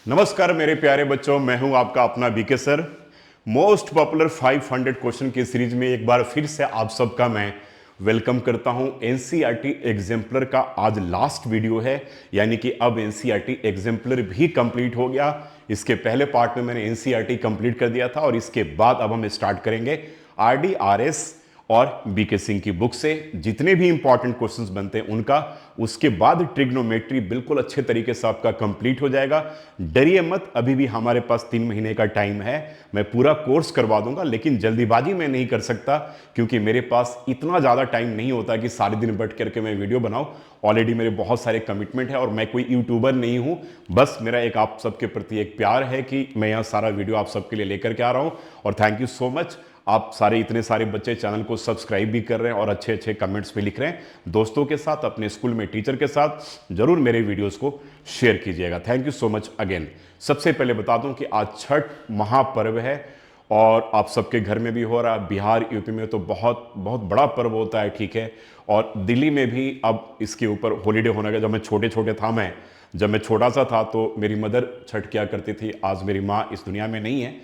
नमस्कार मेरे प्यारे बच्चों, मैं हूं आपका अपना BK sir. Most popular 500 question की सीरीज में एक बार फिर से आप सबका मैं वेलकम करता हूं। एनसीईआरटी एग्जाम्पलर का आज लास्ट वीडियो है, यानी कि अब एनसीईआरटी एग्जाम्पलर भी कंप्लीट हो गया। इसके पहले पार्ट में मैंने एनसीईआरटी कंप्लीट कर दिया था और इसके बाद अब हम स्टार्ट करेंगे आरडीआरएस और बीके सिंह की बुक से जितने भी इंपॉर्टेंट क्वेश्चंस बनते हैं उनका। उसके बाद ट्रिग्नोमेट्री बिल्कुल अच्छे तरीके से आपका कंप्लीट हो जाएगा। डरिए मत, अभी भी हमारे पास 3 महीने का टाइम है। मैं पूरा कोर्स करवा दूंगा, लेकिन जल्दीबाजी में नहीं कर सकता क्योंकि मेरे पास इतना ज़्यादा टाइम नहीं होता कि सारे दिन बैठ करके मैं वीडियो बनाऊं। ऑलरेडी मेरे बहुत सारे कमिटमेंट है और मैं कोई यूट्यूबर नहीं हूं। बस मेरा एक आप सबके प्रति एक प्यार है कि मैं यहाँ सारा वीडियो आप सबके लिए लेकर के आ रहा हूँ। और थैंक यू सो मच, आप सारे इतने सारे बच्चे चैनल को सब्सक्राइब भी कर रहे हैं और अच्छे अच्छे कमेंट्स भी लिख रहे हैं। दोस्तों के साथ, अपने स्कूल में टीचर के साथ जरूर मेरे वीडियोस को शेयर कीजिएगा। Thank you so much again. सबसे पहले बता दूं कि आज छठ महापर्व है और आप सबके घर में भी हो रहा है। बिहार यूपी में तो बहुत बहुत बड़ा पर्व होता है, ठीक है। और दिल्ली में भी अब इसके ऊपर हॉलीडे होने का। जब मैं छोटा सा था तो मेरी मदर छठ किया करती थी। आज मेरी माँ इस दुनिया में नहीं है,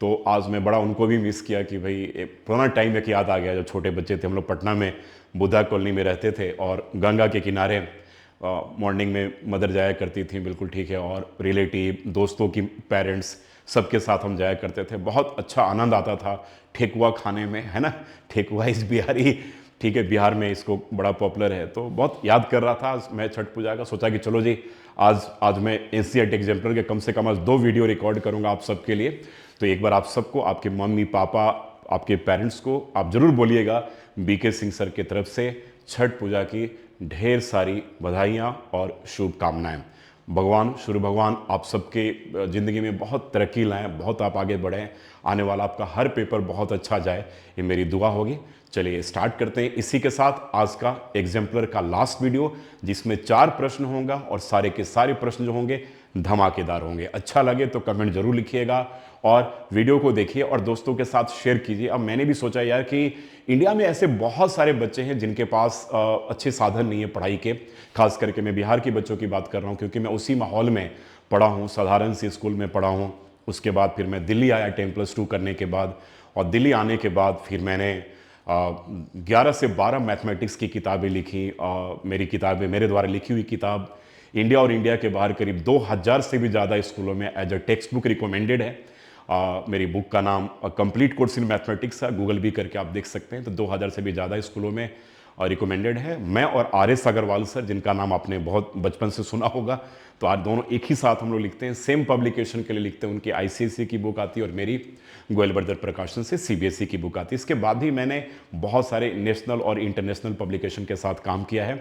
तो आज मैं बड़ा उनको भी मिस किया कि भाई एक पुराना टाइम एक याद आ गया। जब छोटे बच्चे थे हम लोग पटना में बुद्धा कॉलोनी में रहते थे और गंगा के किनारे मॉर्निंग में मदर जाया करती थी, बिल्कुल ठीक है। और रिलेटिव, दोस्तों की पेरेंट्स, सबके साथ हम जाया करते थे। बहुत अच्छा आनंद आता था ठेकुआ खाने में, है ना। ठेकुआ इस बिहारी, ठीक है, बिहार में इसको बड़ा पॉपुलर है। तो बहुत याद कर रहा था आज मैं छठ पूजा का। सोचा कि चलो जी, आज मैं एनसीईआरटी एग्जाम्पलर के कम से कम आज 2 वीडियो रिकॉर्ड करूंगा आप सबके लिए। तो एक बार आप सबको, आपके मम्मी पापा, आपके पेरेंट्स को आप जरूर बोलिएगा बीके सिंह सर की तरफ से छठ पूजा की ढेर सारी बधाइयाँ और शुभकामनाएं। भगवान, सूर्य भगवान आप सबके ज़िंदगी में बहुत तरक्की लाएं, बहुत आप आगे बढ़ें, आने वाला आपका हर पेपर बहुत अच्छा जाए, ये मेरी दुआ होगी। चलिए स्टार्ट करते हैं इसी के साथ आज का एग्जाम्पलर का लास्ट वीडियो, जिसमें 4 प्रश्न होंगे और सारे के सारे प्रश्न जो होंगे धमाकेदार होंगे। अच्छा लगे तो कमेंट जरूर लिखिएगा और वीडियो को देखिए और दोस्तों के साथ शेयर कीजिए। अब मैंने भी सोचा यार कि इंडिया में ऐसे बहुत सारे बच्चे हैं जिनके पास अच्छे साधन नहीं है पढ़ाई के। खास करके मैं बिहार के बच्चों की बात कर रहा हूँ क्योंकि मैं उसी माहौल में पढ़ा हूँ, साधारण सी स्कूल में पढ़ा हूँ। उसके बाद फिर मैं दिल्ली आया 10+2 करने के बाद, और दिल्ली आने के बाद फिर मैंने 11 से 12 मैथमेटिक्स की किताबें लिखी। मेरी किताबें, मेरे द्वारा लिखी हुई किताब इंडिया और इंडिया के बाहर करीब 2000 से भी ज़्यादा स्कूलों में as a textbook recommended है। मेरी बुक का नाम कंप्लीट कोर्स इन मैथमेटिक्स है, गूगल भी करके आप देख सकते हैं। तो 2000 से भी ज़्यादा स्कूलों में रिकमेंडेड है। मैं और आर.एस. अग्रवाल सर, जिनका नाम आपने बहुत बचपन से सुना होगा, तो आज दोनों एक ही साथ हम लोग लिखते हैं, सेम पब्लिकेशन के लिए लिखते हैं। उनकी आईसीएसई की बुक आती है और मेरी गोयल ब्रदर प्रकाशन से सीबीएसई की बुक आती है। इसके बाद भी मैंने बहुत सारे नेशनल और इंटरनेशनल पब्लिकेशन के साथ काम किया है।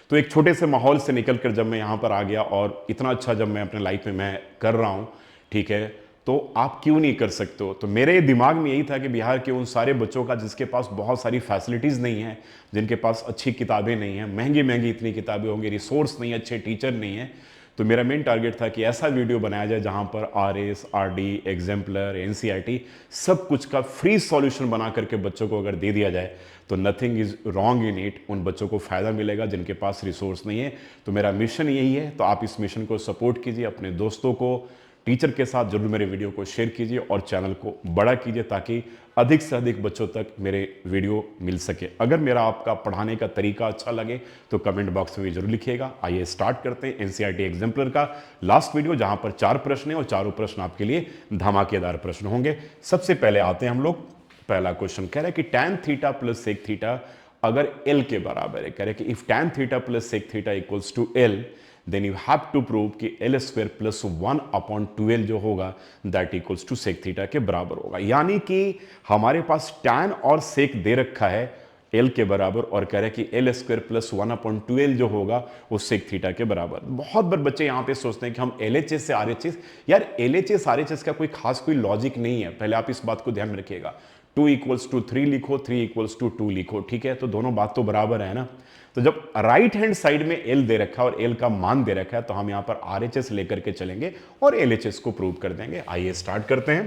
तो एक छोटे से माहौल से निकल कर जब मैं यहाँ पर आ गया और इतना अच्छा जब मैं अपने लाइफ में मैं कर रहा हूँ, ठीक है, तो आप क्यों नहीं कर सकते हो। तो मेरे दिमाग में यही था कि बिहार के उन सारे बच्चों का जिसके पास बहुत सारी फैसिलिटीज़ नहीं है, जिनके पास अच्छी किताबें नहीं हैं, महंगी महंगी इतनी किताबें होंगी, रिसोर्स नहीं है, अच्छे टीचर नहीं है। तो मेरा मेन टारगेट था कि ऐसा वीडियो बनाया जाए जहाँ पर आरएस, आरडी, एग्जाम्पलर, एनसीईआरटी सब कुछ का फ्री सॉल्यूशन बना करके बच्चों को अगर दे दिया जाए तो nothing is wrong in it. उन बच्चों को फ़ायदा मिलेगा जिनके पास रिसोर्स नहीं है। तो मेरा मिशन यही है। तो आप इस मिशन को सपोर्ट कीजिए, अपने दोस्तों को, टीचर के साथ जरूर मेरे वीडियो को शेयर कीजिए और चैनल को बड़ा कीजिए ताकि अधिक से अधिक बच्चों तक मेरे वीडियो मिल सके। अगर मेरा आपका पढ़ाने का तरीका अच्छा लगे तो कमेंट बॉक्स में भी जरूर लिखिएगा। आइए स्टार्ट करते हैं एनसीईआरटी एग्जाम्पलर का लास्ट वीडियो, जहां पर 4 प्रश्न है और चारों प्रश्न आपके लिए धमाकेदार प्रश्न होंगे। सबसे पहले आते हैं हम लोग। पहला क्वेश्चन कह रहे हैं कि tan theta plus sec theta अगर L के बराबर है, कह रहे हैं कि if tan theta plus sec theta equals to L, then you have to prove कि L स्क्वायर प्लस 1/2L जो होगा that equals to sec theta के बराबर होगा। यानी कि हमारे पास tan और सेक दे रखा है L के बराबर और कह रहे हैं कि L स्क्वायर प्लस 1/2L जो होगा वो सेक थीटा के बराबर। बहुत बार बच्चे यहाँ पे सोचते हैं कि हम LHS से RHS, यार LHS RHS का कोई खास कोई लॉजिक नहीं है। पहले आप इस बात को ध्यान में रखिएगा। 2 इक्वल्स टू 3 लिखो, 3 इक्वल्स टू 2 लिखो, ठीक है। तो दोनों बात तो बराबर है ना। तो जब राइट हैंड साइड में L दे रखा है और L का मान दे रखा है तो हम यहां पर RHS लेकर के चलेंगे और LHS को प्रूव कर देंगे। आइए स्टार्ट करते हैं।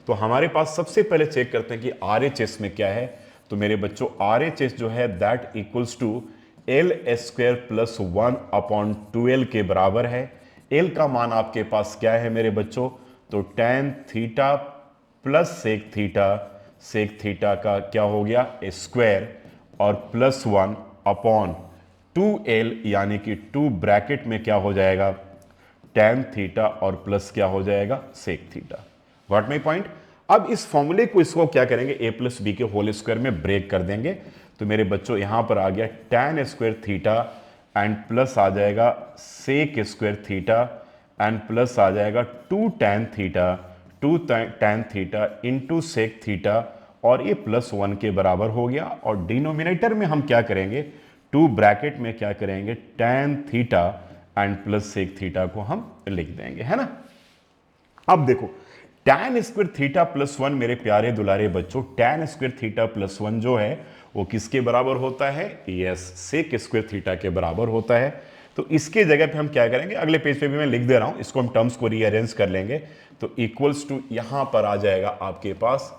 तो हमारे पास सबसे पहले चेक करते हैं कि RHS में क्या है। तो मेरे बच्चों RHS जो है that equals to L square plus 1/2L के बराबर है। एल का मान आपके पास क्या है मेरे बच्चों, तो tan theta plus sec theta का क्या हो गया स्क्वायर और +1 अपॉन 2l यानी कि 2 ब्रैकेट में क्या हो जाएगा tan थीटा और प्लस क्या हो जाएगा sec theta. What my point. अब इस फॉर्मूले को इसको क्या करेंगे a प्लस बी के होल स्क्वायर में ब्रेक कर देंगे, तो मेरे बच्चों यहां पर आ गया tan square theta and plus आ जाएगा sec square theta and plus आ जाएगा 2 tan theta into sec theta और ये +1 के बराबर हो गया। और डिनोमिनेटर में हम क्या करेंगे 2 ब्रैकेट में क्या करेंगे tan theta and plus sec theta को हम लिख देंगे, है ना। अब देखो tan स्क्वायर थीटा +1 मेरे प्यारे दुलारे बच्चों, tan स्क्वायर थीटा +1 जो है वो किसके बराबर होता है, यस सेक स्क्वायर थीटा के बराबर होता है। तो इसके जगह पे हम क्या करेंगे, अगले पेज पे भी मैं लिख दे रहा हूं, इसको हम टर्म्स को रीअरेंज कर लेंगे। तो इक्वल्स टू यहां पर आ जाएगा आपके पास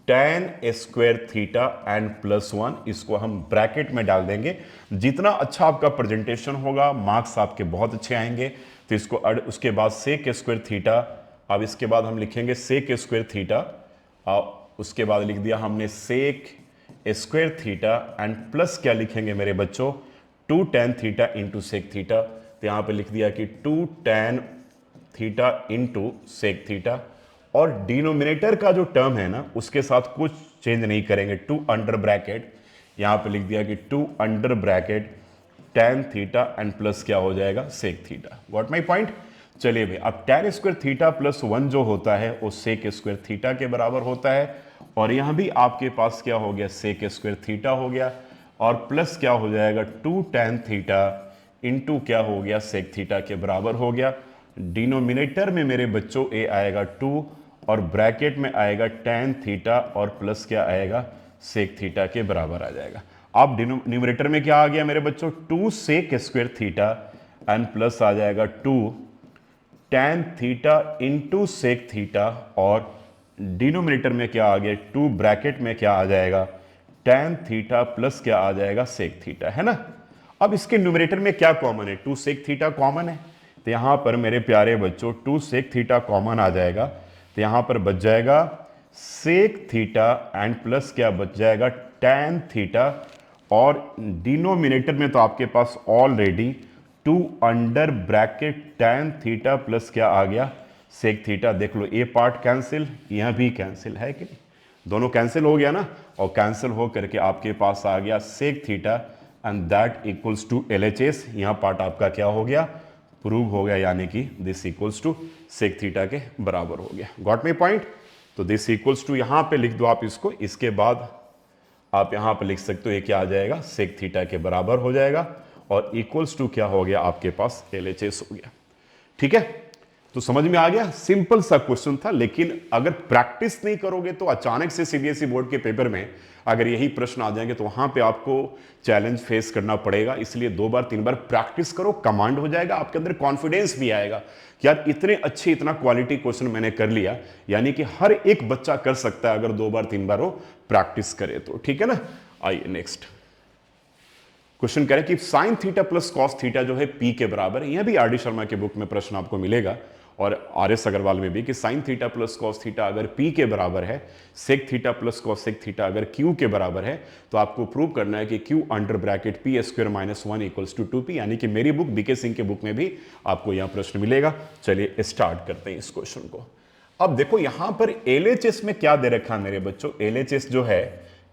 tan स्क्वायर थीटा एंड +1, इसको हम ब्रैकेट में डाल देंगे। जितना अच्छा आपका प्रेजेंटेशन होगा मार्क्स आपके बहुत अच्छे आएंगे। तो इसको उसके बाद सेक स्क्वायर थीटा, अब इसके बाद हम लिखेंगे सेक स्क्वायर थीटा, उसके बाद लिख दिया हमने sec square theta and plus क्या लिखेंगे मेरे बच्चों 2 tan theta into sec theta. तो यहां पे लिख दिया कि 2 tan theta into sec theta, और डिनोमिनेटर का जो टर्म है ना उसके साथ कुछ चेंज नहीं करेंगे, 2 अंडर ब्रैकेट, यहां पे लिख दिया कि 2 under bracket tan theta and plus क्या हो जाएगा sec theta. What my point. चलिए भाई, अब tan स्क्वायर थीटा +1 जो होता है वो सेक स्क्वायर थीटा के बराबर होता है, और यहां भी आपके पास क्या हो गया सेक स्क्वायर थीटा हो गया, और प्लस क्या हो जाएगा 2 tan थीटा इंटू क्या हो गया सेक थीटा के बराबर हो गया। डिनोमिनेटर में मेरे बच्चों ए आएगा 2 और ब्रैकेट में आएगा tan थीटा और प्लस क्या आएगा सेक थीटा के बराबर आ जाएगा। अब न्यूमरेटर में क्या आ गया मेरे बच्चों 2 sec square theta and plus आ जाएगा 2 tan theta into sec theta, और डिनोमिनेटर में क्या आ गया 2 ब्रैकेट में क्या आ जाएगा tan थीटा प्लस क्या आ जाएगा सेक थीटा, है ना। अब इसके न्यूमरेटर में क्या कॉमन है 2 सेक थीटा कॉमन है, तो यहां पर मेरे प्यारे बच्चों 2 सेक थीटा कॉमन आ जाएगा, तो यहां पर बच जाएगा सेक थीटा एंड प्लस क्या बच जाएगा tan थीटा, और डिनोमिनेटर में तो आपके पास already 2 under bracket tan theta plus क्या आ गया सेक थीटा। देख लो ये पार्ट कैंसिल, यहां भी कैंसिल है कि नहीं, दोनों कैंसिल हो गया ना, और कैंसिल हो करके आपके पास आ गया sec theta and that equals to LHS। यहां पार्ट आपका क्या हो गया प्रूव हो गया, यानी कि this equals to sec theta के बराबर हो गया। Got my point. तो दिस इक्वल्स टू यहां पे लिख दो आप इसको, इसके बाद आप यहां पे लिख सकते हो ये क्या आ जाएगा सेक थीटा के बराबर हो जाएगा, और इक्वल्स टू क्या हो गया आपके पास LHS हो गया। ठीक है, तो समझ में आ गया, सिंपल सा क्वेश्चन था, लेकिन अगर प्रैक्टिस नहीं करोगे तो अचानक से CBSE बोर्ड के पेपर में अगर यही प्रश्न आ जाएंगे तो वहां पे आपको चैलेंज फेस करना पड़ेगा। इसलिए 2 बार 3 बार प्रैक्टिस करो, कमांड हो जाएगा, आपके अंदर कॉन्फिडेंस भी आएगा कि यार इतने अच्छे इतना क्वालिटी क्वेश्चन मैंने कर लिया, यानी कि हर एक बच्चा कर सकता है अगर 2 बार 3 बार वो प्रैक्टिस करे तो। ठीक है ना, आइए नेक्स्ट क्वेश्चन करें कि sine theta plus cos theta जो है P के बराबर है। यह भी RD शर्मा के बुक में प्रश्न आपको मिलेगा और RS अग्रवाल में भी कि sine theta plus cos theta अगर P के बराबर है, sec theta plus cosec theta अगर Q के बराबर है, तो आपको प्रूव करना है कि Q under bracket P square minus 1 equals to 2P, यानी कि मेरी बुक BK सिंह के बुक में भी आपको यह प्रश्न मिलेगा। चलिए स्टार्ट करते हैं इस क्वेश्चन को। अब देखो यहां पर LHS में क्या दे रखा है मेरे बच्चों, LHS जो है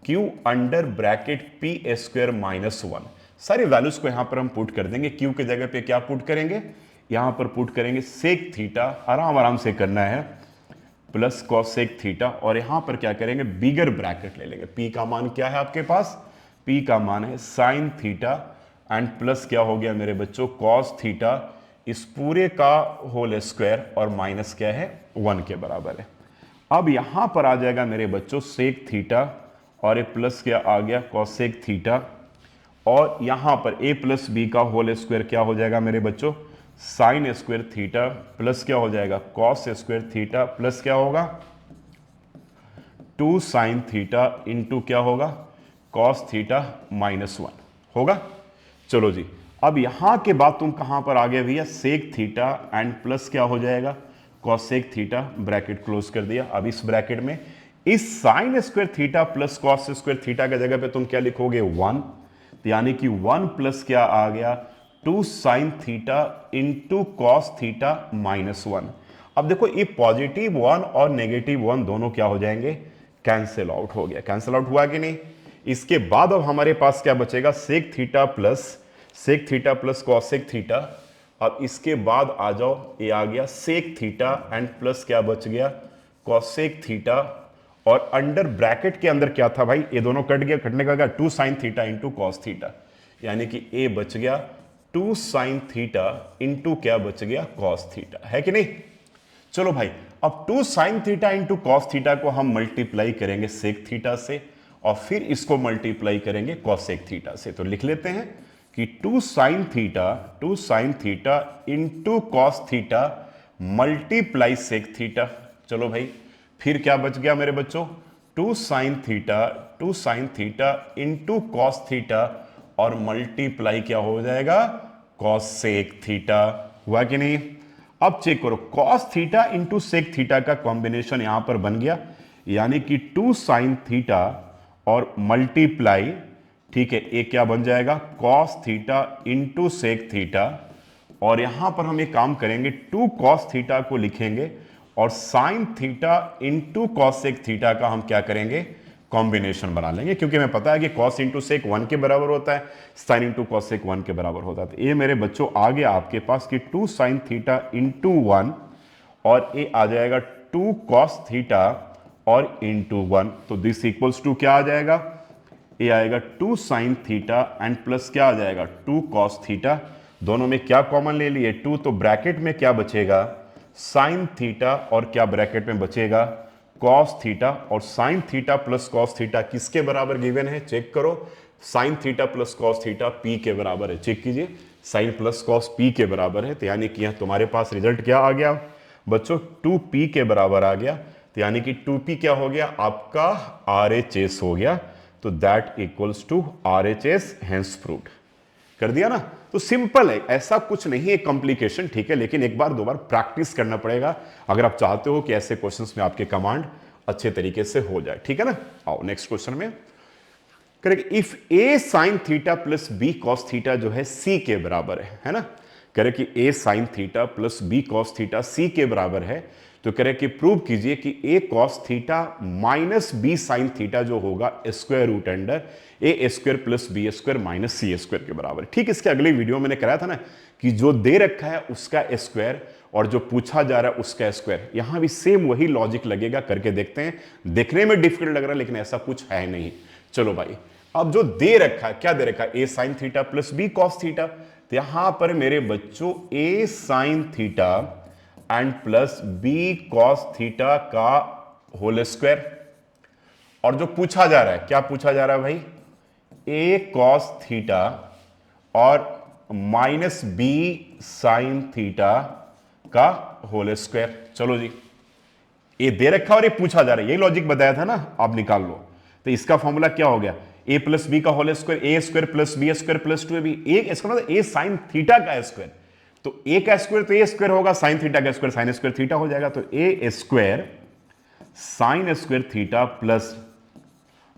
Q under bracket P square minus 1, सारी वैल्यूज को यहां पर हम पुट कर देंगे। Q के जगह पे क्या पुट करेंगे, यहां पर पुट करेंगे सेक थीटा, आराम आराम से करना है, प्लस कॉस सेक थीटा, और यहां पर क्या करेंगे बिगर ब्रैकेट ले लेंगे। P का मान क्या है आपके पास, P का मान है साइन थीटा एंड प्लस क्या हो गया मेरे बच्चों कॉस थीटा, इस पूरे का होल स्क्वायर, और माइनस क्या है 1 के बराबर है। अब यहां पर आ जाएगा मेरे बच्चों सेक थीटा, और ये प्लस क्या आ गया कॉस सेक थीटा, और यहां पर a प्लस बी का होल स्क्वायर क्या हो जाएगा मेरे बच्चों साइन स्क्वायर थीटा, प्लस क्या हो जाएगा कॉस स्क्वायर थीटा, प्लस क्या होगा 2 साइन थीटा इंटू क्या होगा कॉस थीटा माइनस 1 होगा। चलो जी, अब यहां के बाद तुम कहां पर आ गए भैया, सेक थीटा एंड प्लस क्या हो जाएगा, कॉसेक थीटा, ब्रैकेट क्लोज कर दिया। अब इस ब्रैकेट में इस sign square theta plus cos square theta की जगह पे तुम क्या लिखोगे, 1, तो यानी कि 1 प्लस क्या आ गया, 2 sine theta into cos theta minus 1। अब देखो ये पॉजिटिव 1 और नेगेटिव 1 दोनों क्या हो जाएंगे, कैंसिल आउट हो गया। कैंसिल आउट हुआ कि नहीं। इसके बाद अब हमारे पास क्या बचेगा, sec theta plus cosec theta. अब इसके बाद आ जाओ, ये आ गया सेक थीटा एंड प्लस क्या बच गया, कॉसेक थीटा। और अंडर ब्रैकेट के अंदर क्या था भाई, ये दोनों कट गया, कटने का क्या, 2 sine theta into cos theta, यानी कि ए बच गया 2 साइन थीटा इंटू क्या बच गया, कॉस थीटा, है कि नहीं। चलो भाई, अब 2 sine theta into cos theta को हम मल्टीप्लाई करेंगे सेक थीटा से, और फिर इसको मल्टीप्लाई करेंगे कॉसेक थीटा से। तो लिख लेते हैं कि 2 sine theta into cos theta multiply sec theta. चलो भाई, फिर क्या बच गया मेरे बच्चों, 2 sine theta into cos theta और मल्टीप्लाई क्या हो जाएगा, कॉस सेक थीटा। हुआ कि नहीं। अब चेक करो, cos theta into sec theta का कॉम्बिनेशन यहां पर बन गया, यानी कि 2 साइन थीटा और मल्टीप्लाई, ठीक है, ये क्या बन जाएगा, cos theta into sec theta. और यहां पर हम एक काम करेंगे, 2 कॉस थीटा को लिखेंगे और sine theta into cosec theta का हम क्या करेंगे, कॉम्बिनेशन बना लेंगे, क्योंकि हमें पता है कि कॉस इंटू सेक 1 के बराबर होता है, साइन इंटू कॉस सेक 1 के बराबर होता है। तो ये मेरे बच्चों आ गया आपके पास कि 2 साइन थीटा इंटू 1 और ये आ जाएगा 2 कॉस थीटा और इंटू 1। तो दिस इक्वल्स टू क्या आ जाएगा, ये आएगा 2 साइन थीटा एंड प्लस क्या आ जाएगा, 2 कॉस थीटा। दोनों में क्या कॉमन ले लिए, 2, तो ब्रैकेट में क्या बचेगा, साइन थीटा, और क्या ब्रैकेट में बचेगा, कॉस थीटा। और sine theta plus cos theta किसके बराबर गिवन है, चेक करो, sign theta plus cos theta P के बराबर है। चेक कीजिए, साइन प्लस कॉस पी के बराबर है, तो यानी कि यहां तुम्हारे पास रिजल्ट क्या आ गया बच्चों, 2p के बराबर आ गया। तो यानी कि 2p क्या हो गया, आपका RHS हो गया। तो that equals to RHS, hence proved. कर दिया ना। तो सिंपल है, ऐसा कुछ नहीं है कॉम्प्लिकेशन, ठीक है, लेकिन एक बार दो बार प्रैक्टिस करना पड़ेगा अगर आप चाहते हो कि ऐसे क्वेश्चंस में आपके कमांड अच्छे तरीके से हो जाए, ठीक है ना। आओ नेक्स्ट क्वेश्चन में करेंगे, if a sine theta plus b cos theta जो है c के बराबर है ना। करें कि a sine theta plus b cos theta c के बराबर है, तो करें कि प्रूव कीजिए कि a cos theta minus b sine theta जो होगा square root under a square plus b square minus c square के बराबर। ठीक, इसके अगले वीडियो मैंने कराया था ना कि जो दे रखा है उसका स्क्वायर और जो पूछा जा रहा है उसका स्क्वायर, यहां भी सेम वही लॉजिक लगेगा। करके देखते हैं, देखने में डिफिकल्ट लग रहा है लेकिन ऐसा कुछ है नहीं। चलो भाई, अब जो दे रखा है, क्या दे रखा है, a sine theta plus b cos theta. तो यहां पर मेरे बच्चों a sine theta and plus b cos theta का होल स्क्वायर, और जो पूछा जा रहा है, क्या पूछा जा रहा है भाई, a कॉस थीटा और माइनस b साइन थीटा का होल स्क्वायर। चलो जी, ये दे रखा और ये पूछा जा रहा है, यही लॉजिक बताया था ना, आप निकाल लो। तो इसका फॉर्मूला क्या हो गया, a प्लस बी का whole square, A square plus B square plus 2ab, इसका मतलब a साइन थीटा का स्क्वायर। तो a का स्क्वायर तो a स्क्वायर होगा, साइन थीटा का स्क्वायर साइन स्क्वायर थीटा हो जाएगा। तो a square sine square theta plus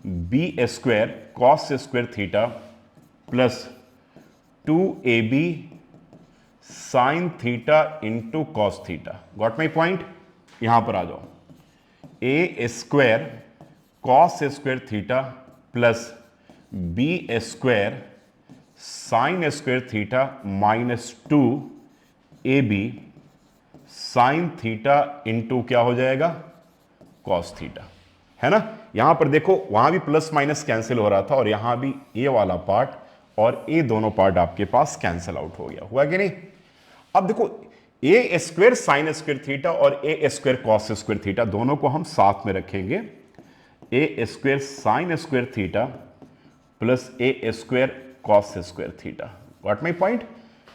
B square cos square theta plus 2ab sine theta into cos theta. Got my point. यहां पर आ जाओ, a square cos square theta plus B square sine square theta minus 2ab sine theta into क्या हो जाएगा, cos theta, है ना। यहां पर देखो, वहां भी प्लस माइनस कैंसिल हो रहा था और यहां भी ये वाला पार्ट और ये दोनों पार्ट आपके पास कैंसिल आउट हो गया। हुआ कि नहीं। अब देखो, A square sine square theta और A square cos square theta दोनों को हम साथ में रखेंगे, A square sine square theta plus A square cos square theta. Got my point.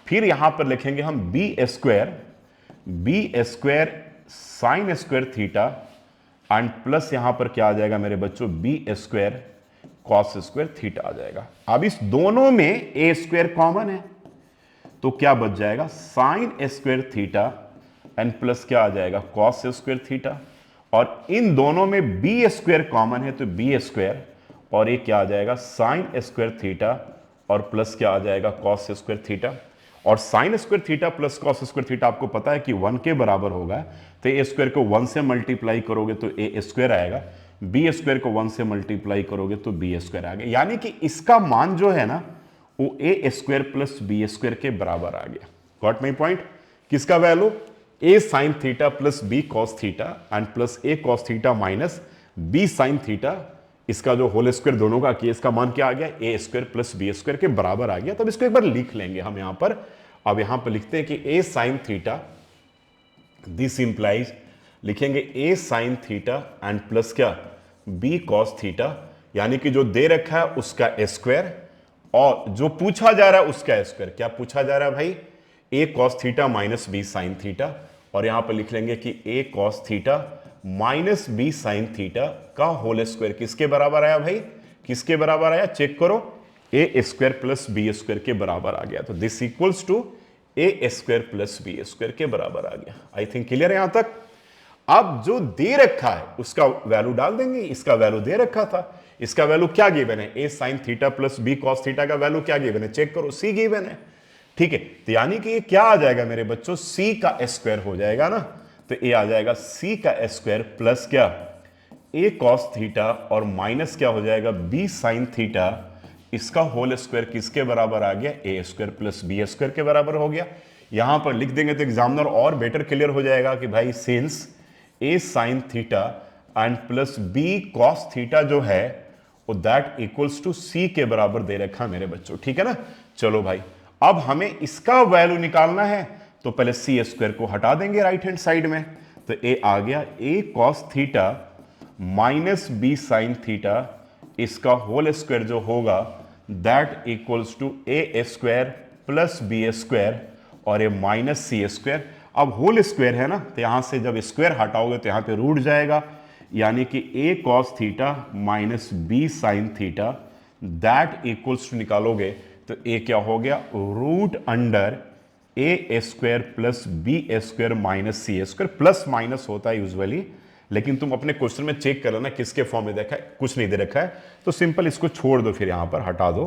फिर यहां पर लिखेंगे हम B square sine square theta and plus यहां पर क्या आ जाएगा मेरे बच्चों, B square cos square theta आ जाएगा। अब इस दोनों में ए स्क्वायर कॉमन है, तो क्या बच जाएगा sign square theta and plus क्या आ जाएगा कॉस स्क्वायर थीटा, और इन दोनों में बी स्क्वायर कॉमन है तो बी स्क्वायर, और ये क्या आ जाएगा साइन स्क्वायर थीटा और प्लस क्या आ जाएगा कॉस स्क्वायर थीटा। और sign square theta plus cos square theta आपको पता है कि 1 के बराबर होगा, तो ए स्क्वायर को 1 से मल्टीप्लाई करोगे तो ए स्क्वायर आएगा, बी स्क्वायर को 1 से मल्टीप्लाई करोगे तो बी स्क्वायर आ गया, यानी कि इसका मान जो है ना वो A square plus B square के बराबर आ गया। Got my point? किसका value? A sine theta plus B cos theta and plus A cos theta minus B sine theta, इसका जो होल स्क्वायर दोनों का किया, इसका मान क्या आ गया ए स्क्वायर प्लस बी स्क्वायर के बराबर आ गया। तब इसको एक बार लिख लेंगे हम यहां पर। अब यहां पर लिखते हैं कि ए साइन थीटा, दिस इंप्लाइज, लिखेंगे ए साइन थीटा एंड प्लस क्या बी कॉस थीटा, यानी कि जो दे रखा है उसका स्क्वायर और जो पूछा जा रहा है उसका स्क्वायर। क्या पूछा जा रहा है भाई? A cos theta minus B sine theta, और यहां पर लिख लेंगे कि A cos theta minus B sine theta का होल स्क्वायर किसके बराबर आया भाई? किसके बराबर आया? चेक करो, A square plus B square के बराबर आ गया। तो this equals to A square plus B square के बराबर आ गया। आई थिंक क्लियर है यहां तक। अब जो दे रखा है उसका वैल्यू डाल देंगे। इसका वैल्यू दे रखा था, इसका वैल्यू क्या गिवन है? A sine theta plus B cos theta का वैल्यू क्या गिवन है? चेक करो, सी गिवन है। ठीक है, तो यानी कि ये क्या आ जाएगा मेरे बच्चों? सी का स्क्वायर हो जाएगा ना, तो ये आ जाएगा सी का स्क्वायर प्लस क्या ए कॉस थीटा और माइनस क्या हो जाएगा बी साइन थीटा, इसका होल स्क्वायर किसके बराबर आ गया? ए स्क्वायर प्लस बी स्क्वायर के बराबर हो गया। यहां पर लिख देंगे तो एग्जामिनर और बेटर क्लियर हो जाएगा कि भाई since a sine theta and plus B cos theta जो है वो दैट इक्वल्स टू सी के बराबर दे रखा मेरे बच्चों। ठीक है ना? चलो भाई, अब हमें इसका वैल्यू निकालना है, तो पहले सी स्क्वायर को हटा देंगे राइट हैंड साइड में, तो ए आ गया A cos theta minus B sine theta, इसका होल स्क्वायर जो होगा that equals to A square plus B square और ए माइनस सी स्क्वायर। अब होल स्क्वायर है ना, तो यहां से जब स्क्वायर हटाओगे तो यहां पे रूट जाएगा, यानी कि A cos theta minus B sine theta that equals to निकालोगे तो ए क्या हो गया? Root under A square plus B square minus C square. Plus minus होता है यूजुअली, लेकिन तुम अपने क्वेश्चन में चेक कर लेना किसके फॉर्म में देखा है, कुछ नहीं दे रखा है, तो सिंपल इसको छोड़ दो, फिर यहां पर हटा दो।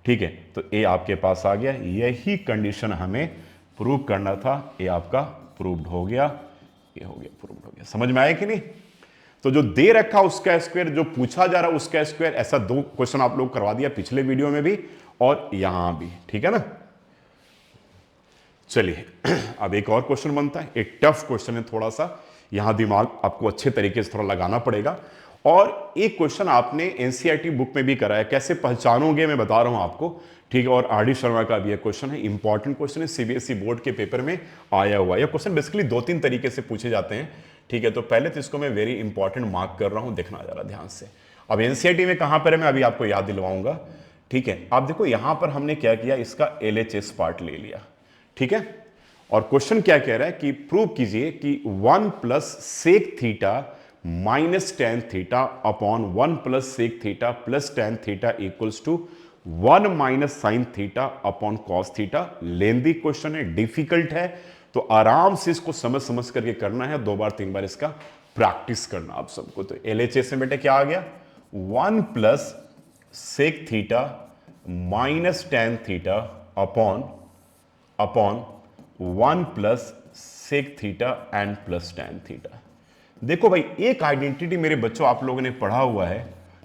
ठीक है, तो ए आपके पास आ गया। यही कंडीशन हमें प्रूव करना था, ये आपका प्रूव्ड हो गया, ये हो गया, प्रूव्ड हो गया। समझ में आया कि नहीं? तो जो दे रखा उसका स्क्वायर, जो पूछा जा रहा उसका स्क्वायर, ऐसा 2 क्वेश्चन आप लोग करवा दिया पिछले वीडियो में भी और यहां भी। ठीक है ना? चलिए अब एक और क्वेश्चन बनता है, एक टफ क्वेश्चन है थोड़ा सा, यहां दिमाग आपको अच्छे तरीके से थोड़ा लगाना पड़ेगा। और एक क्वेश्चन आपने एनसीईआरटी बुक में भी करा है, कैसे पहचानोगे मैं बता रहा हूं आपको। ठीक है, और आर डी शर्मा का भी एक क्वेश्चन है, इंपॉर्टेंट क्वेश्चन है, सीबीएसई बोर्ड के पेपर में आया हुआ है। यह क्वेश्चन बेसिकली 2-3 तरीके से पूछे जाते हैं। ठीक है, तो पहले तो इसको मैं वेरी इंपॉर्टेंट मार्क कर रहा हूं, देखना जरा ध्यान से। अब एनसीईआरटी में कहां पर है मैं अभी आपको याद दिलवाऊंगा। ठीक है, आप देखो यहां पर हमने क्या किया, इसका एलएचएस पार्ट ले लिया। ठीक है, और क्वेश्चन क्या कह रहा है कि प्रूव कीजिए कि 1 plus sec theta minus tan theta upon 1 plus sec theta plus tan theta equals to 1 minus sine theta upon cos theta. Lengthy question है, डिफिकल्ट है, तो आराम से इसको समझ समझ करके करना है, 2 बार 3 बार इसका प्रैक्टिस करना आप सबको। तो एलएचएस में बेटे क्या आ गया? 1 plus sec theta minus tan theta upon 1 plus sec theta and plus tan theta. देखो भाई, एक आइडेंटिटी मेरे बच्चों आप लोगों ने पढ़ा हुआ है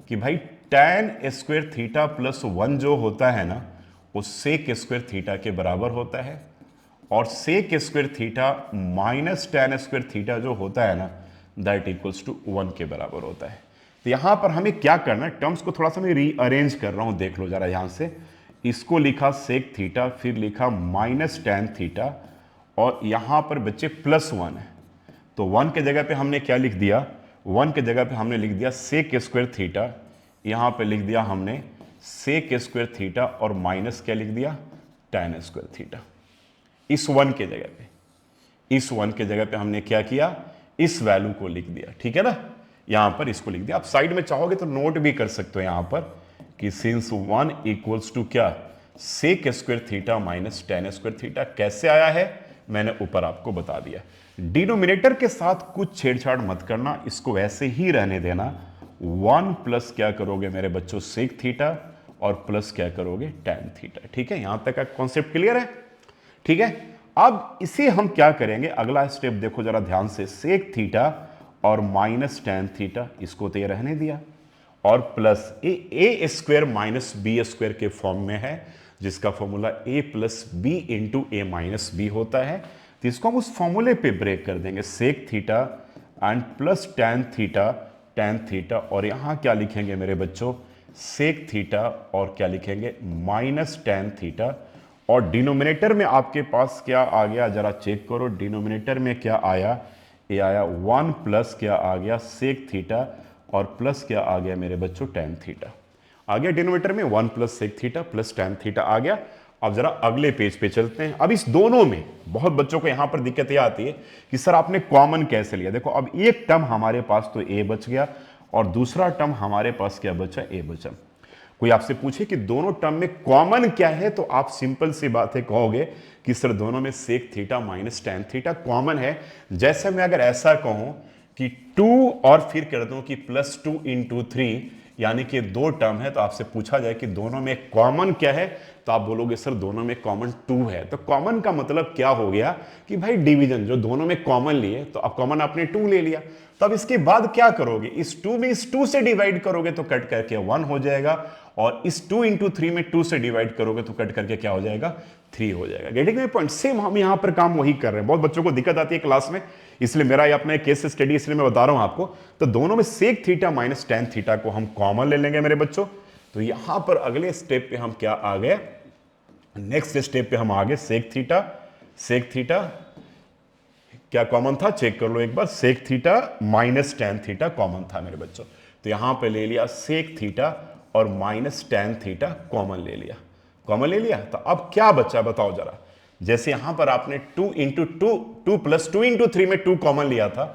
कि भाई टेन स्क्वायर थीटा प्लस 1 जो होता है ना, वो सेक स्क्वायर थीटा के बराबर होता है, और sec square theta minus tan square theta जो होता है ना, दैट इक्वल्स टू 1 के बराबर होता है। तो यहां पर हमें क्या करना है, टर्म्स को थोड़ा सा मैं रीअरेंज कर रहा हूं, देख लो जरा यहां से। इसको लिखा सेक थीटा, फिर लिखा माइनस टेन थीटा, और यहां पर बच्चे प्लस 1 है, तो 1 के जगह पे हमने क्या लिख दिया? 1 के जगह पे हमने लिख दिया सेक स्क्वायर थीटा, यहां पे लिख दिया हमने सेक स्क्वायर थीटा, और माइनस क्या लिख दिया? Ten square theta. इस 1 के जगह पे, इस 1 के जगह पे हमने क्या किया? इस वैल्यू को लिख दिया। ठीक है ना? यहां पर इसको लिख दिया। आप साइड में चाहोगे तो नोट भी कर सकते हो यहां पर कि सिंस 1 इक्वल्स टू क्या? Sec square theta minus tan square theta. कैसे आया है मैंने ऊपर आपको बता दिया। डिनोमिनेटर के साथ कुछ छेड़छाड़ मत करना, इसको ऐसे ही रहने देना। 1 प्लस क्या करोगे मेरे बच्चों, सेक थीटा, और प्लस क्या करोगे, टेन थीटा। ठीक है, यहां तक का कॉन्सेप्ट क्लियर है। ठीक है, अब इसे हम क्या करेंगे, अगला स्टेप देखो जरा ध्यान से। सेक थीटा और माइनस टेन थीटा, इसको तो ये रहने दिया, और plus A square minus B square के फॉर्म में है, जिसका फॉर्मूला ए प्लस बी इंटू ए माइनस बी होता है। तो इसको हम उस फॉर्मूले पे ब्रेक कर देंगे, sec theta and plus tan theta, और यहां क्या लिखेंगे मेरे बच्चों, सेक थीटा, और क्या लिखेंगे, माइनस टेन थीटा। और डिनोमिनेटर में आपके पास क्या आ गया, जरा चेक करो, डिनोमिनेटर में क्या आया, ये आया 1 प्लस क्या आ गया, सेक थीटा, और प्लस क्या आ गया मेरे बच्चों, टेन थीटा आ गया। डिनोमिनेटर में 1 plus sec theta plus tan theta आ गया। अब जरा अगले पेज पे चलते हैं। अब इस दोनों में बहुत बच्चों को यहां पर दिक्कत यह आती है कि सर आपने कॉमन कैसे लिया। देखो अब एक टर्म हमारे पास तो ए बच गया, और दूसरा टर्म हमारे पास क्या बचा, ए बचा। कोई आपसे पूछे कि दोनों टर्म में कॉमन क्या है, तो आप सिंपल सी बात है कहोगे कि सर दोनों में sec theta minus tan theta common है। जैसे मैं अगर ऐसा कहूं कि 2 और फिर कर दूं कि प्लस 2 इंटू 3, यानी कि दो टर्म है, तो आपसे पूछा जाए कि दोनों में कॉमन क्या है, तो आप बोलोगे सर दोनों में कॉमन 2 है। तो कॉमन का मतलब क्या हो गया कि भाई डिवीजन, जो दोनों में कॉमन लिए, तो अब कॉमन आपने 2 ले लिया। तो अब इसके बाद क्या करोगे, इस 2 में इस 2 से डिवाइड करोगे तो कट करके 1 हो जाएगा, और इस 2 इंटू 3 में 2 से डिवाइड करोगे तो कट करके क्या हो जाएगा, 3 हो जाएगा। Getting my point. सेम हम यहां पर काम वही कर रहे हैं। बहुत बच्चों को दिक्कत आती है क्लास में, इसलिए मेरा ये अपना केस स्टडी, इसलिए मैं बता रहा हूं आपको। तो दोनों में sec theta minus tan theta को हम कॉमन ले लेंगे मेरे बच्चों। तो यहां पर अगले स्टेप पे हम क्या आ गए, नेक्स्ट स्टेप पे हम आ गए, सेक थीटा क्या कॉमन था, चेक कर लो एक बार, sec theta minus tan theta common था मेरे बच्चों। तो यहां पे ले लिया सेक थीटा और माइनस टेन थीटा कॉमन ले लिया, कॉमन ले लिया। तो अब क्या बचा बताओ जरा। जैसे यहां पर आपने 2 इंटू 2 प्लस 2 इंटू 3 में 2 कॉमन लिया था,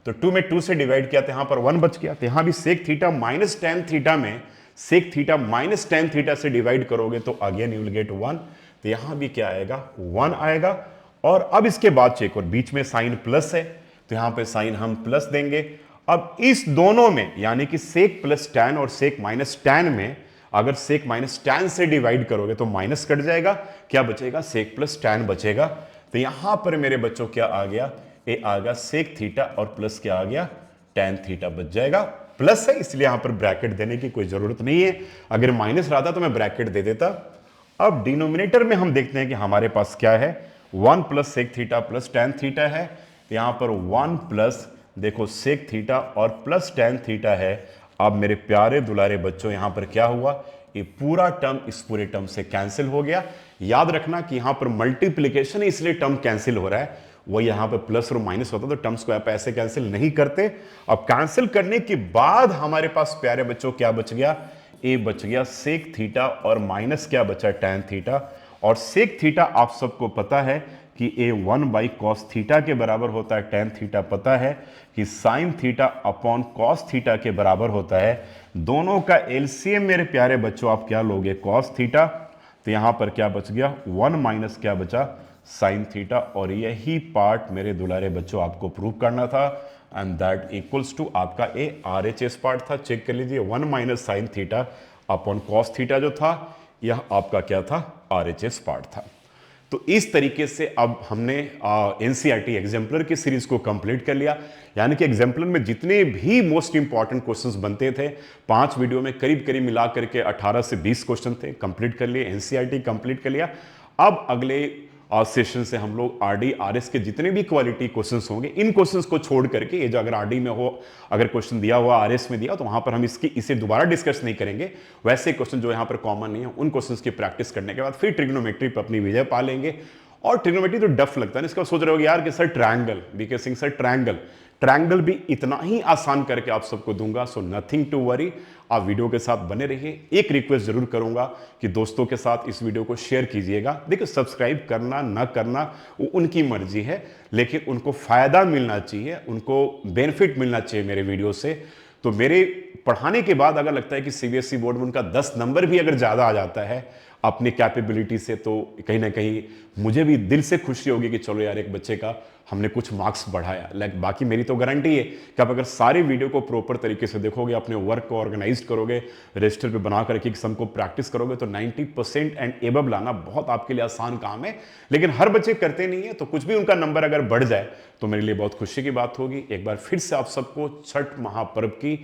तो 2 में 2 से डिवाइड किया, तो यहां पर 1 बच गया। तो यहां भी sec theta minus tan theta में sec theta minus tan theta से डिवाइड करोगे तो अगेन यू विल गेट 1। तो यहां भी क्या आएगा, 1 आएगा। और अब इसके बाद चेक, और बीच में साइन प्लस है, तो यहां पे साइन हम प्लस देंगे। अब इस दोनों में यानी कि सेक प्लस टेन और सेक माइनस टेन में अगर सेक माइनस टेन से डिवाइड करोगे तो माइनस कट जाएगा, क्या बचेगा, सेक प्लस टेन बचेगा। तो यहां पर मेरे बच्चों क्या आ गया, ये आ गया सेक थीटा और प्लस क्या आ गया, टेन थीटा बच जाएगा। प्लस है इसलिए यहां पर ब्रैकेट देने की कोई जरूरत नहीं है, अगर माइनस रहता तो मैं ब्रैकेट दे देता। अब डिनोमिनेटर में हम देखते हैं कि हमारे पास क्या है, 1 plus sec theta plus tan theta है। यहां पर 1 प्लस देखो सेक थीटा और प्लस टेन थीटा है। अब मेरे प्यारे दुलारे बच्चों यहां पर क्या हुआ, ये पूरा टर्म इस पूरे टर्म से कैंसिल हो गया। याद रखना कि यहां पर मल्टीप्लीकेशन है इसलिए टर्म कैंसिल हो रहा है, वही यहां पर प्लस और माइनस होता तो टर्म्स को आप ऐसे कैंसिल नहीं करते। अब कैंसिल करने के बाद हमारे पास प्यारे बच्चों क्या बच गया, ए बच गया सेक थीटा और माइनस क्या बचा, टेन थीटा। और सेक थीटा आप सबको पता है कि ए 1 बाई कॉस थीटा के बराबर होता है, टेन थीटा पता है कि sine theta upon cos theta के बराबर होता है। दोनों का एलसीएम मेरे प्यारे बच्चों आप क्या लोगे, कॉस थीटा। तो यहां पर क्या बच गया, 1 माइनस क्या बचा, साइन थीटा। और यही पार्ट मेरे दुलारे बच्चों आपको प्रूव करना था, एंड दैट इक्वल्स टू आपका ए RHS पार्ट था। चेक कर लीजिए, 1 minus sine theta upon cos theta जो था, यह आपका क्या था, RHS पार्ट था। तो इस तरीके से अब हमने एनसीईआरटी एग्जाम्पलर की सीरीज को कंप्लीट कर लिया। यानी कि एग्जाम्पलर में जितने भी मोस्ट इंपॉर्टेंट क्वेश्चंस बनते थे, 5 वीडियो में करीब करीब मिला करके 18 से 20 क्वेश्चन थे, कंप्लीट कर लिए, एनसीईआरटी कंप्लीट कर लिया। अब अगले सेशन से हम लोग आरडी आरएस के जितने भी क्वालिटी क्वेश्चंस होंगे, इन क्वेश्चंस को छोड़ करके, ये जो अगर आरडी में हो, अगर क्वेश्चन दिया हुआ आरएस में दिया, तो वहां पर हम इसे दोबारा डिस्कस नहीं करेंगे। वैसे क्वेश्चन जो यहां पर कॉमन नहीं है, उन क्वेश्चंस की प्रैक्टिस करने के बाद फिर ट्रिग्नोमेट्री पर अपनी विजय पा लेंगे। और ट्रिग्नोमेट्री तो डफ लगता है, इसका सोच रहे हो यार कि sir triangle, BK Singh sir triangle भी इतना ही आसान करके आप सबको दूंगा। सो नथिंग टू वरी, आप वीडियो के साथ बने रहिए। एक रिक्वेस्ट जरूर करूंगा कि दोस्तों के साथ इस वीडियो को शेयर कीजिएगा। देखिए सब्सक्राइब करना ना करना वो उनकी मर्जी है, लेकिन उनको फायदा मिलना चाहिए, उनको बेनिफिट मिलना चाहिए मेरे वीडियो से। तो मेरे पढ़ाने के बाद अगर लगता है कि सीबीएसई बोर्ड में उनका 10 नंबर भी अगर ज्यादा आ जाता है, अपनी कैपेबिलिटी से, तो कहीं ना कहीं मुझे भी दिल से खुशी होगी कि चलो यार एक बच्चे का हमने कुछ मार्क्स बढ़ाया। लाइक बाकी मेरी तो गारंटी है कि आप अगर सारे वीडियो को प्रॉपर तरीके से देखोगे, अपने वर्क को ऑर्गेनाइज करोगे, रजिस्टर पे बना करके एग्जाम को प्रैक्टिस करोगे, तो 90% एंड एबव लाना बहुत आपके लिए आसान काम है। लेकिन हर बच्चे करते नहीं है, तो कुछ भी उनका नंबर अगर बढ़ जाए तो मेरे लिए बहुत खुशी की बात होगी। एक बार फिर से आप सबको छठ महापर्व की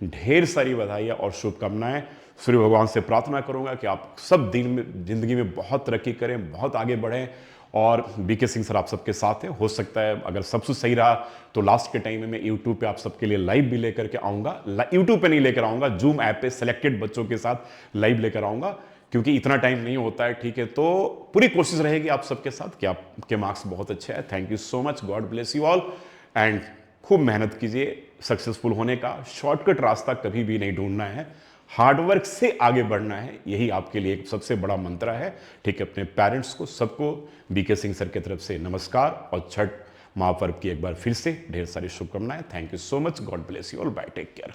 ढेर सारी बधाइयाँ और शुभकामनाएं। सूर्य भगवान से प्रार्थना करूंगा कि आप सब दिन में जिंदगी में बहुत तरक्की करें, बहुत आगे बढ़ें। और बीके सिंह सर आप सबके साथ हैं। हो सकता है अगर सब कुछ सही रहा तो लास्ट के टाइम में मैं यूट्यूब पे आप सबके लिए लाइव भी लेकर के आऊँगा। यूट्यूब पे नहीं लेकर आऊँगा, जूम ऐप पे सिलेक्टेड बच्चों के साथ लाइव लेकर आऊँगा, क्योंकि इतना टाइम नहीं होता है। ठीक है, तो पूरी कोशिश रहेगी आप सबके साथ कि आपके मार्क्स बहुत अच्छे हैं। Thank you so much, god bless you all, and खूब मेहनत कीजिए सक्सेसफुल होने का। शॉर्टकट रास्ता कभी भी नहीं ढूंढना है, हार्डवर्क से आगे बढ़ना है, यही आपके लिए एक सबसे बड़ा मंत्र है। ठीक है, अपने पेरेंट्स को, सबको बीके सिंह सर की तरफ से नमस्कार और छठ महापर्व की एक बार फिर से ढेर सारी शुभकामनाएं। Thank you so much, god bless you all, bye, take care.